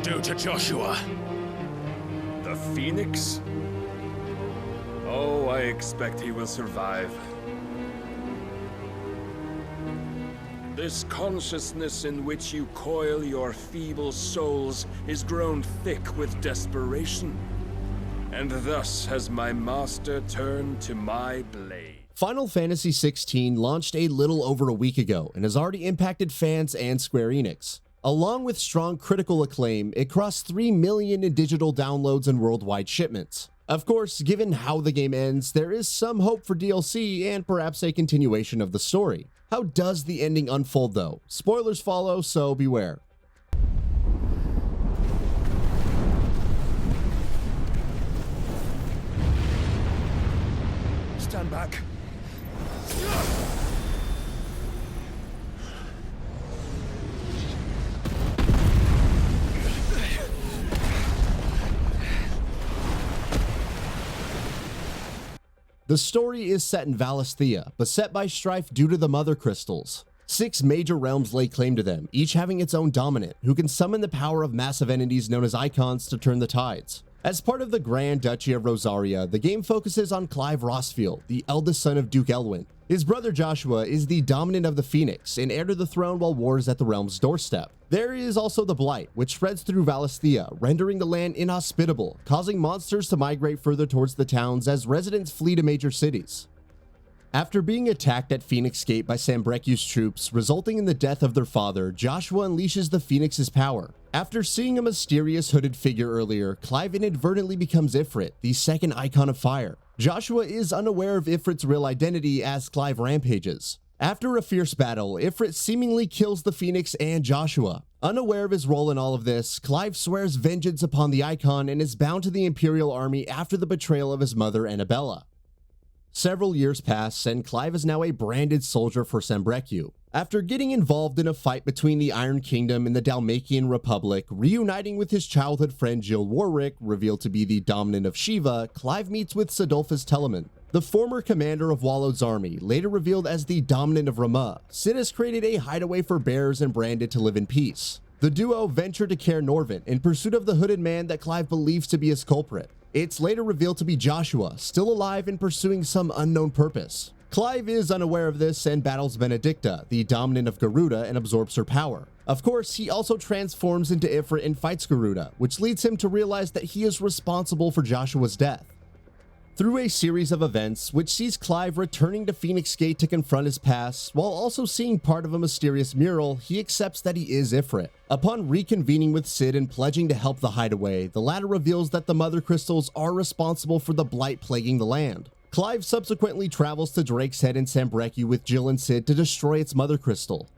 do to Joshua? The Phoenix? Oh, I expect he will survive. This consciousness in which you coil your feeble souls is grown thick with desperation. And thus has my master turned to my blade. Final Fantasy XVI launched a little over a week ago and has already impacted fans and Square Enix. Along with strong critical acclaim, it crossed 3 million in digital downloads and worldwide shipments. Of course, given how the game ends, there is some hope for DLC and perhaps a continuation of the story. How does the ending unfold though? Spoilers follow, so beware. Stand back. The story is set in Valisthea, beset by strife due to the Mother Crystals. 6 major realms lay claim to them, each having its own dominant, who can summon the power of massive entities known as Eikons to turn the tides. As part of the Grand Duchy of Rosaria, the game focuses on Clive Rosfield, the eldest son of Duke Elwyn. His brother Joshua is the dominant of the Phoenix and heir to the throne while war is at the realm's doorstep. There is also the Blight, which spreads through Valisthea, rendering the land inhospitable, causing monsters to migrate further towards the towns as residents flee to major cities. After being attacked at Phoenix Gate by Sambreku's troops, resulting in the death of their father, Joshua unleashes the Phoenix's power. After seeing a mysterious hooded figure earlier, Clive inadvertently becomes Ifrit, the second Eikon of Fire. Joshua is unaware of Ifrit's real identity as Clive rampages. After a fierce battle, Ifrit seemingly kills the Phoenix and Joshua. Unaware of his role in all of this, Clive swears vengeance upon the Eikon and is bound to the Imperial army after the betrayal of his mother Annabella. Several years pass, and Clive is now a branded soldier for Sambreku. After getting involved in a fight between the Iron Kingdom and the Dalmatian Republic, reuniting with his childhood friend Jill Warwick, revealed to be the dominant of Shiva, Clive meets with Sidolphus Telemann, the former commander of Wallod's army, later revealed as the dominant of Ramah. Sid has created a hideaway for bears and branded to live in peace. The duo venture to Caer Norvent in pursuit of the hooded man that Clive believes to be his culprit. It's later revealed to be Joshua, still alive and pursuing some unknown purpose. Clive is unaware of this and battles Benedicta, the dominant of Garuda, and absorbs her power. Of course, he also transforms into Ifrit and fights Garuda, which leads him to realize that he is responsible for Joshua's death. Through a series of events, which sees Clive returning to Phoenix Gate to confront his past, while also seeing part of a mysterious mural, he accepts that he is Ifrit. Upon reconvening with Sid and pledging to help the hideaway, the latter reveals that the Mother Crystals are responsible for the blight plaguing the land. Clive subsequently travels to Drake's Head in Sambreku with Jill and Sid to destroy its Mother Crystal.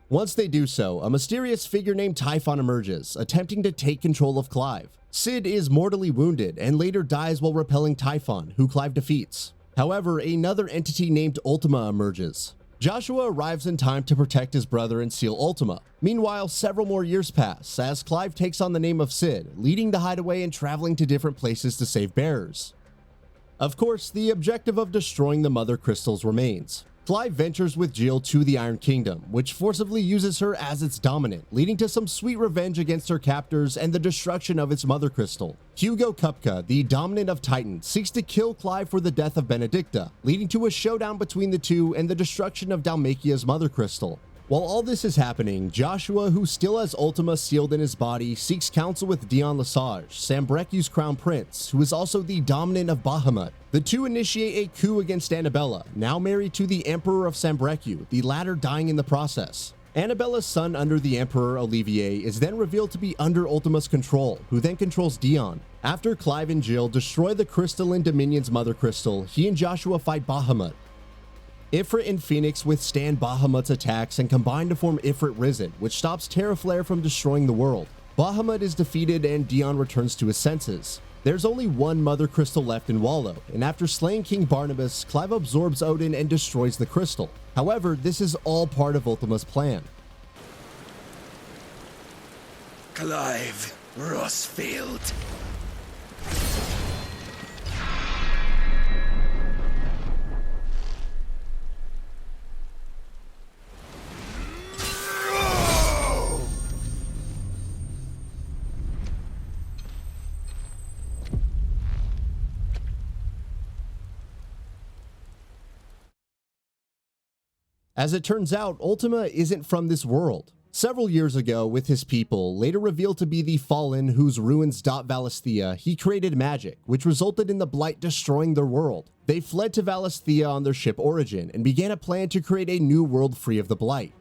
Once they do so, a mysterious figure named Typhon emerges, attempting to take control of Clive. Sid is mortally wounded and later dies while repelling Typhon, who Clive defeats. However, another entity named Ultima emerges. Joshua arrives in time to protect his brother and seal Ultima. Meanwhile, several more years pass as Clive takes on the name of Sid, leading the hideaway and traveling to different places to save bearers. Of course, the objective of destroying the Mother Crystals remains. Clive ventures with Jill to the Iron Kingdom, which forcibly uses her as its dominant, leading to some sweet revenge against her captors and the destruction of its Mother Crystal. Hugo Kupka, the dominant of Titan, seeks to kill Clive for the death of Benedicta, leading to a showdown between the two and the destruction of Dalmakia's Mother Crystal. While all this is happening, Joshua, who still has Ultima sealed in his body, seeks counsel with Dion Lesage, Sambreku's crown prince, who is also the dominant of Bahamut. The two initiate a coup against Annabella, now married to the Emperor of Sambreku, the latter dying in the process. Annabella's son under the Emperor, Olivier, is then revealed to be under Ultima's control, who then controls Dion. After Clive and Jill destroy the crystalline Dominion's Mother Crystal, he and Joshua fight Bahamut. Ifrit and Phoenix withstand Bahamut's attacks and combine to form Ifrit Risen, which stops Terraflare from destroying the world. Bahamut is defeated and Dion returns to his senses. There's only one Mother Crystal left in Wallow, and after slaying King Barnabas, Clive absorbs Odin and destroys the crystal. However, this is all part of Ultima's plan. Clive Rosfield. As it turns out, Ultima isn't from this world. Several years ago, with his people, later revealed to be the Fallen whose ruins dot Valisthea, he created magic, which resulted in the Blight destroying their world. They fled to Valisthea on their ship Origin and began a plan to create a new world free of the Blight.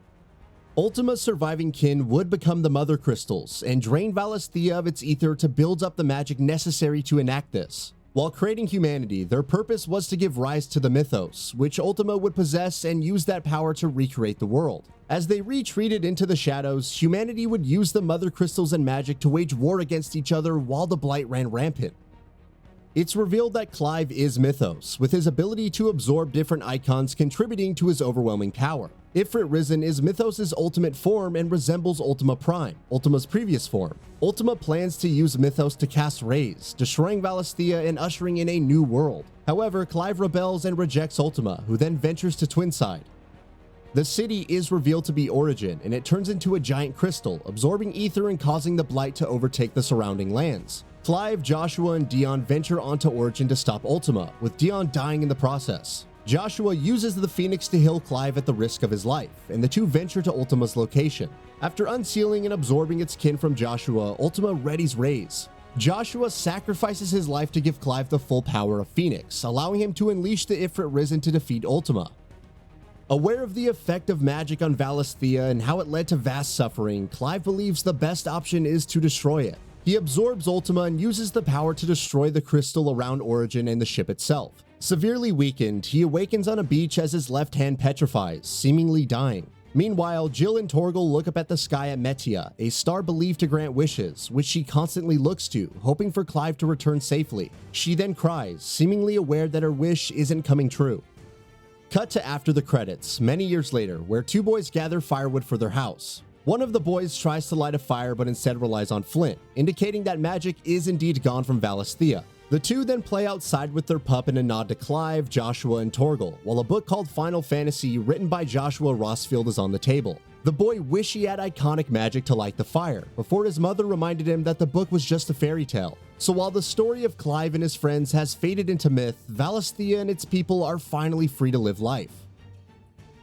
Ultima's surviving kin would become the Mother Crystals and drain Valisthea of its ether to build up the magic necessary to enact this. While creating humanity, their purpose was to give rise to the Mythos, which Ultima would possess and use that power to recreate the world. As they retreated into the shadows, humanity would use the Mother Crystals and magic to wage war against each other while the Blight ran rampant. It's revealed that Clive is Mythos, with his ability to absorb different icons contributing to his overwhelming power. Ifrit Risen is Mythos' ultimate form and resembles Ultima Prime, Ultima's previous form. Ultima plans to use Mythos to cast Rays, destroying Valisthea and ushering in a new world. However, Clive rebels and rejects Ultima, who then ventures to Twinside. The city is revealed to be Origin, and it turns into a giant crystal, absorbing ether and causing the Blight to overtake the surrounding lands. Clive, Joshua, and Dion venture onto Origin to stop Ultima, with Dion dying in the process. Joshua uses the Phoenix to heal Clive at the risk of his life, and the two venture to Ultima's location. After unsealing and absorbing its kin from Joshua, Ultima readies Rays. Joshua sacrifices his life to give Clive the full power of Phoenix, allowing him to unleash the Ifrit Risen to defeat Ultima. Aware of the effect of magic on Valisthea and how it led to vast suffering, Clive believes the best option is to destroy it. He absorbs Ultima and uses the power to destroy the crystal around Origin and the ship itself. Severely weakened, he awakens on a beach as his left hand petrifies, seemingly dying. Meanwhile, Jill and Torgal look up at the sky at Metia, a star believed to grant wishes, which she constantly looks to, hoping for Clive to return safely. She then cries, seemingly aware that her wish isn't coming true. Cut to after the credits, many years later, where two boys gather firewood for their house. One of the boys tries to light a fire but instead relies on flint, indicating that magic is indeed gone from Valisthea. The two then play outside with their pup in a nod to Clive, Joshua, and Torgal, while a book called Final Fantasy written by Joshua Rosfield is on the table. The boy wished he had Eikonic magic to light the fire, before his mother reminded him that the book was just a fairy tale. So while the story of Clive and his friends has faded into myth, Valisthea and its people are finally free to live life.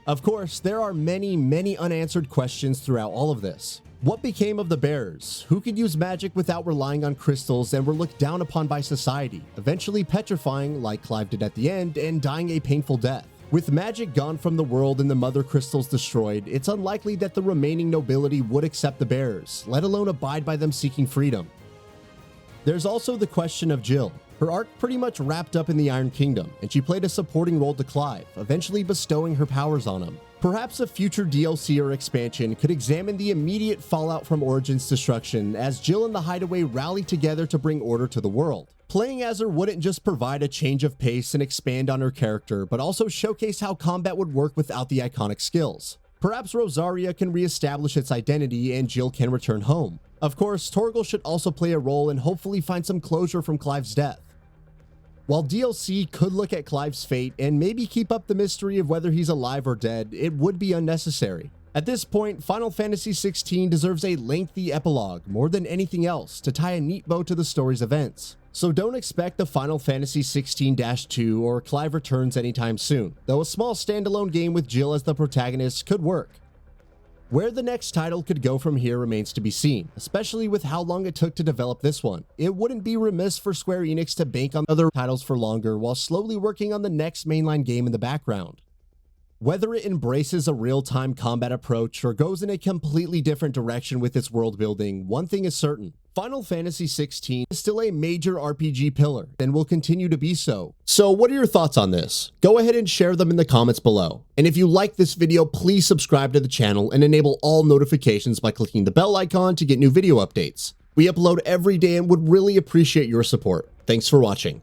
Of course, there are many unanswered questions throughout all of this. What became of the bearers, who could use magic without relying on crystals and were looked down upon by society, eventually petrifying like Clive did at the end and dying a painful death? With magic gone from the world and the Mother Crystals destroyed, it's unlikely that the remaining nobility would accept the bearers, let alone abide by them seeking freedom. There's also the question of Jill. Her arc pretty much wrapped up in the Iron Kingdom, and she played a supporting role to Clive, eventually bestowing her powers on him. Perhaps a future DLC or expansion could examine the immediate fallout from Origin's destruction as Jill and the Hideaway rally together to bring order to the world. Playing as her wouldn't just provide a change of pace and expand on her character, but also showcase how combat would work without the iconic skills. Perhaps Rosaria can re-establish its identity and Jill can return home. Of course, Torgal should also play a role and hopefully find some closure from Clive's death. While DLC could look at Clive's fate and maybe keep up the mystery of whether he's alive or dead, it would be unnecessary. At this point, Final Fantasy XVI deserves a lengthy epilogue more than anything else to tie a neat bow to the story's events. So don't expect the Final Fantasy XVI-2 or Clive Returns anytime soon, though a small standalone game with Jill as the protagonist could work. Where the next title could go from here remains to be seen, especially with how long it took to develop this one. It wouldn't be remiss for Square Enix to bank on other titles for longer while slowly working on the next mainline game in the background. Whether it embraces a real-time combat approach or goes in a completely different direction with its world building, one thing is certain. Final Fantasy XVI is still a major RPG pillar and will continue to be so. So what are your thoughts on this? Go ahead and share them in the comments below. And if you like this video, please subscribe to the channel and enable all notifications by clicking the bell icon to get new video updates. We upload every day and would really appreciate your support. Thanks for watching.